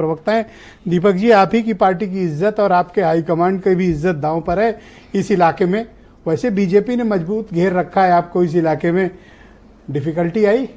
प्रवक्ता हैं। दीपक जी, आप ही की पार्टी की इज्जत और आपके हाईकमांड की भी इज्जत दांव पर है इस इलाके में। वैसे बीजेपी ने मजबूत घेर रखा है आपको इस इलाके में, डिफिकल्टी आई?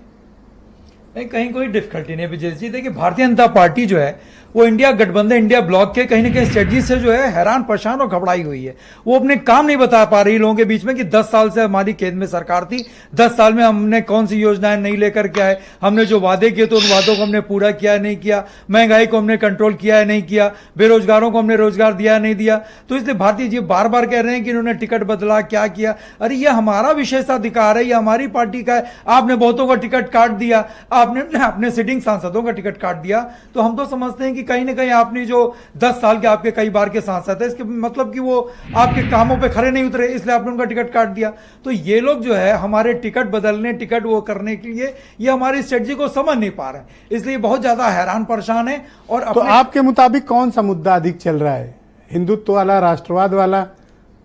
नहीं, कहीं कोई डिफिकल्टी नहीं विजय जी। देखिए, भारतीय जनता पार्टी जो है वो इंडिया गठबंधन, इंडिया ब्लॉक के कहीं ना कहीं स्ट्रेटजी से जो है हैरान परेशान और घबराई हुई है। वो अपने काम नहीं बता पा रही लोगों के बीच में कि 10 साल से हमारी केंद्र में सरकार थी, 10 साल में हमने कौन सी योजनाएं नहीं लेकर के आए, हमने जो वादे किए तो उन वादों को हमने पूरा किया नहीं किया, महंगाई को हमने कंट्रोल किया है नहीं किया, बेरोजगारों को हमने रोजगार दिया नहीं दिया। तो इसलिए भारतीय जी बार बार कह रहे हैं कि इन्होंने टिकट बदला, क्या किया। अरे ये हमारा विशेषाधिकार है, ये हमारी पार्टी का है। आपने बहुतों का टिकट काट दिया, आपने अपने सिटिंग सांसदों का टिकट काट दिया। तो हम तो समझते हैं कि कहीं ना कहीं आपने जो 10 साल के आपके कई बार के सांसद है, इसके मतलब कि वो आपके कामों पे खरे नहीं उतरे, इसलिए आपने उनका टिकट काट दिया। तो ये लोग जो है हमारे टिकट बदलने, टिकट वो करने के लिए ये हमारी स्ट्रेटजी को समझ नहीं पा रहे हैं, इसलिए बहुत ज्यादा हैरान परेशान है। और तो आपके मुताबिक कौन सा मुद्दा अधिक चल रहा है, हिंदुत्व वाला, राष्ट्रवाद वाला?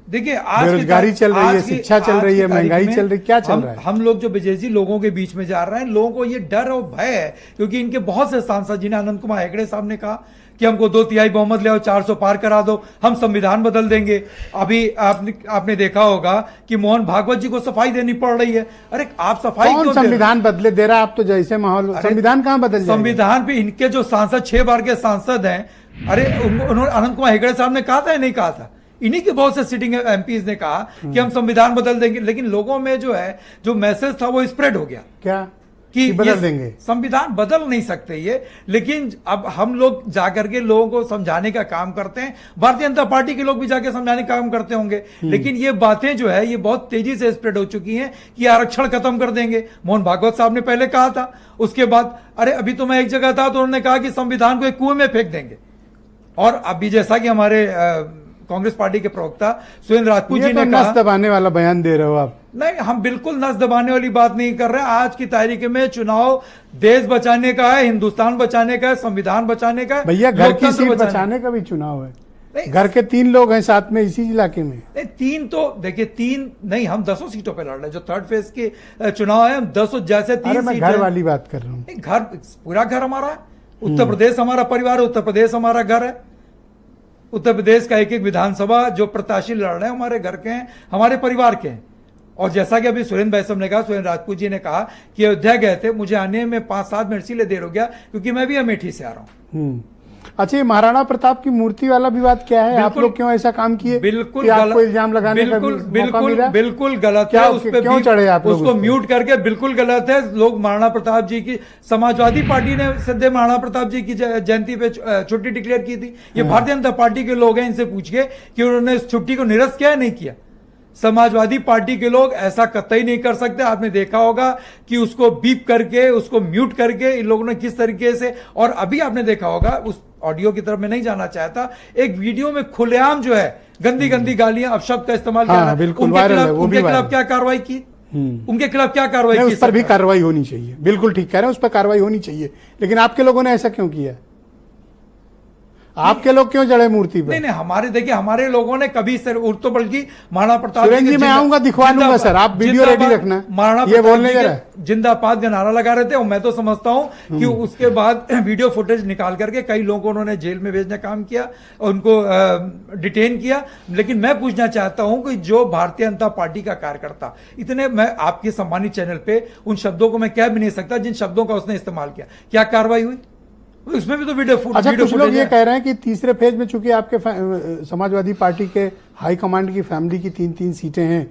देखिए, आज बेरोजगारी चल रही है, शिक्षा चल रही है, महंगाई चल रही, क्या चल रहा है? हम लोग जो विजय जी लोगों के बीच में जा रहे हैं, लोगों को ये डर और भय है, क्योंकि इनके बहुत से सांसद, जिन्हें अनंत कुमार हेगड़े साहब ने कहा कि हमको 2/3 बहुमत ले आओ, 400 पार करा दो, हम संविधान बदल देंगे। अभी आपने देखा होगा कि मोहन भागवत जी को सफाई देनी पड़ रही है। अरे आप सफाई कौन संविधान बदले दे रहा है? आप तो जैसे माहौल, संविधान कहां बदल जाएगा? संविधान पे इनके जो सांसद 6 बार के सांसद हैं, अरे उन्होंने, अनंत कुमार हेगड़े साहब ने कहा था या नहीं कहा था? इन्हीं के बहुत से सिटिंग एमपीज ने कहा कि हम संविधान बदल देंगे, लेकिन लोगों में जो है जो मैसेज था वो स्प्रेड हो गया क्या कि बदल देंगे। संविधान बदल नहीं सकते ये। लेकिन अब हम लोग जाकर के लोगों को समझाने का काम करते हैं, भारतीय जनता पार्टी के लोग भी जाके समझाने का काम करते होंगे, लेकिन ये बातें जो है ये बहुत तेजी से स्प्रेड हो चुकी हैं कि आरक्षण खत्म कर देंगे। मोहन भागवत साहब ने पहले कहा था, उसके बाद अरे अभी तो मैं एक जगह था तो उन्होंने कहा कि संविधान को एक कुएं में फेंक देंगे। और अभी जैसा कि हमारे कांग्रेस पार्टी के प्रवक्ता सुरेंद्र राजपूत जी ने कहा, नस दबाने वाला बयान दे रहे हो आप। नहीं, हम बिल्कुल नस दबाने वाली बात नहीं कर रहे हैं। आज की तारीख में चुनाव देश बचाने का है, हिंदुस्तान बचाने का है, संविधान बचाने का है। भैया, घर की सीट बचाने का भी चुनाव है। घर के 3 लोग हैं साथ में इसी इलाके में। नहीं, 3 तो देखिए, 3 नहीं, हम 10 सीटों पे लड़ रहे हैं। जो थर्ड फेज के चुनाव है, हम 10 जैसे 3 सीट घर वाली बात कर रहा हूँ। घर, पूरा घर हमारा है। उत्तर प्रदेश हमारा परिवार है, उत्तर प्रदेश हमारा घर है। उत्तर प्रदेश का एक विधानसभा जो प्रत्याशी लड़ रहे हैं हमारे घर के हैं, हमारे परिवार के हैं। और जैसा कि अभी सुरेंद्र भाई साहब ने कहा, सुरेंद्र राजपूत जी ने कहा कि अयोध्या गए थे, मुझे आने में 5-7 मिनट इसीलिए देर हो गया क्योंकि मैं भी अमेठी से आ रहा हूँ। अच्छा, ये महाराणा प्रताप की मूर्ति वाला विवाद क्या है? आप लोग क्यों ऐसा काम किए? बिल्कुल आपको इल्जाम लगाने का मौका मिला? बिल्कुल गलत क्या, है। उस पे क्यों चढ़े आप लोग? उसको म्यूट करके बिल्कुल गलत है। लोग महाराणा प्रताप जी की, समाजवादी पार्टी ने सदैव महाराणा प्रताप जी की जयंती पे छुट्टी डिक्लेयर की थी। ये भारतीय जनता पार्टी के लोग हैं, इनसे पूछिए कि उन्होंने इस छुट्टी को निरस्त किया नहीं किया। समाजवादी पार्टी के लोग ऐसा कतई नहीं कर सकते। आपने देखा होगा कि उसको बीप करके, उसको म्यूट करके इन लोगों ने किस तरीके से, और अभी आपने देखा होगा, उस ऑडियो की तरफ में नहीं जाना चाहता, एक वीडियो में खुलेआम जो है गंदी गंदी गालियां, अपशब्द का इस्तेमाल किया। उनके खिलाफ क्या कार्रवाई की? उनके खिलाफ क्या कार्रवाई की? उस पर भी कार्रवाई होनी चाहिए। बिल्कुल ठीक कह रहे हैं, उस पर कार्रवाई होनी चाहिए। लेकिन आपके लोगों ने ऐसा क्यों किया? आपके लोग क्यों जड़े मूर्ति पे? नहीं, हमारे देखिए, हमारे लोगों ने कभी सर उठ, तो बल्कि महाराणा प्रताप जी मैं आऊंगा, दिखवा दूंगा सर, आप वीडियो रेडी रखना। महाराणा ये बोलने जरा जिंदाबाद का नारा लगा रहे थे, और मैं तो समझता हूं कि उसके बाद वीडियो फुटेज निकाल करके कई लोगों को उन्होंने जेल में भेजने का काम किया, उनको डिटेन किया। लेकिन मैं पूछना चाहता हूं कि जो भारतीय जनता पार्टी का कार्यकर्ता, इतने, मैं आपके सम्मानित चैनल पे उन शब्दों को मैं कह भी नहीं सकता जिन शब्दों का उसने इस्तेमाल किया, क्या कार्रवाई हुई? उसमें भी तो वीडियो अच्छा, कुछ लोग ये कह रहे हैं कि तीसरे फेज में चूंकि आपके समाजवादी पार्टी के हाईकमांड की फैमिली की 3-3 सीटें हैं,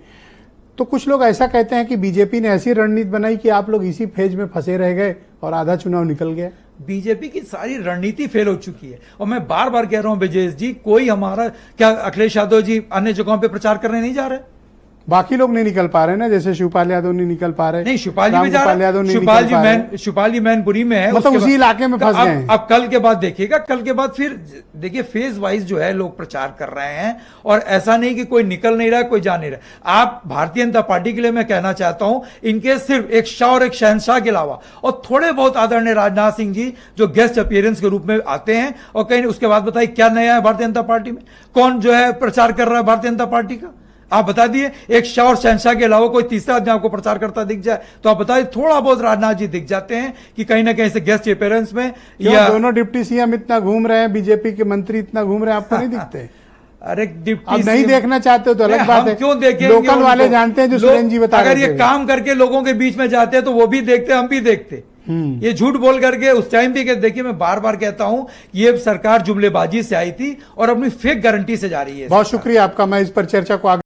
तो कुछ लोग ऐसा कहते हैं कि बीजेपी ने ऐसी रणनीति बनाई कि आप लोग इसी फेज में फंसे रह गए और आधा चुनाव निकल गया। बीजेपी की सारी रणनीति फेल हो चुकी है। और मैं बार बार कह रहा हूं विजय जी, कोई हमारा, क्या अखिलेश यादव जी अन्य जगहों पे प्रचार करने नहीं जा रहे? बाकी लोग नहीं निकल पा रहे ना, जैसे शिवपाल यादव नहीं निकल पा रहे। नहीं, शिवपाल जी भी जा रहे हैं। शिवपाल जी मैनपुरी में है, मतलब उसी इलाके में फंस गए हैं। अब कल के बाद देखिएगा, कल के बाद फिर देखिए फेज वाइज जो है लोग प्रचार कर रहे हैं, और ऐसा नहीं कि कोई निकल नहीं रहा, कोई जा नहीं रहा। आप भारतीय जनता पार्टी के लिए मैं कहना चाहता हूं, इनके सिर्फ एक शाह और एक शहनशाह के अलावा और थोड़े बहुत आदरणीय राजनाथ सिंह जी जो गेस्ट अपीयरेंस के रूप में आते हैं, और कहीं उसके बाद बताइए क्या नया है भारतीय जनता पार्टी में? कौन जो है प्रचार कर रहा है भारतीय जनता पार्टी का? आप बता दिए, एक शाह और शहनशाह के अलावा कोई तीसरा आदमी आपको प्रचार करता दिख जाए तो आप बताइए। थोड़ा बहुत राजनाथ जी दिख जाते हैं कि कहीं ना कहीं से गेस्ट अपीयरेंस में, या दोनों डिप्टी सीएम इतना घूम रहे हैं, बीजेपी के मंत्री इतना घूम रहे हैं, आपको नहीं दिखते? अरे डिप्टी आप नहीं देखना चाहते हो तो अलग बात है, क्यों देखेंगे? लोकल वाले जानते हैं, जो सुरेंद्र जी बता रहे थे। अगर ये काम करके लोगों के बीच में जाते हैं तो वो भी देखते, हम भी देखते। ये झूठ बोल करके उस टाइम भी देखिए, मैं बार बार कहता हूं ये सरकार जुमलेबाजी से आई थी और अपनी फेक गारंटी से जा रही है। बहुत शुक्रिया आपका, मैं इस पर चर्चा को आगे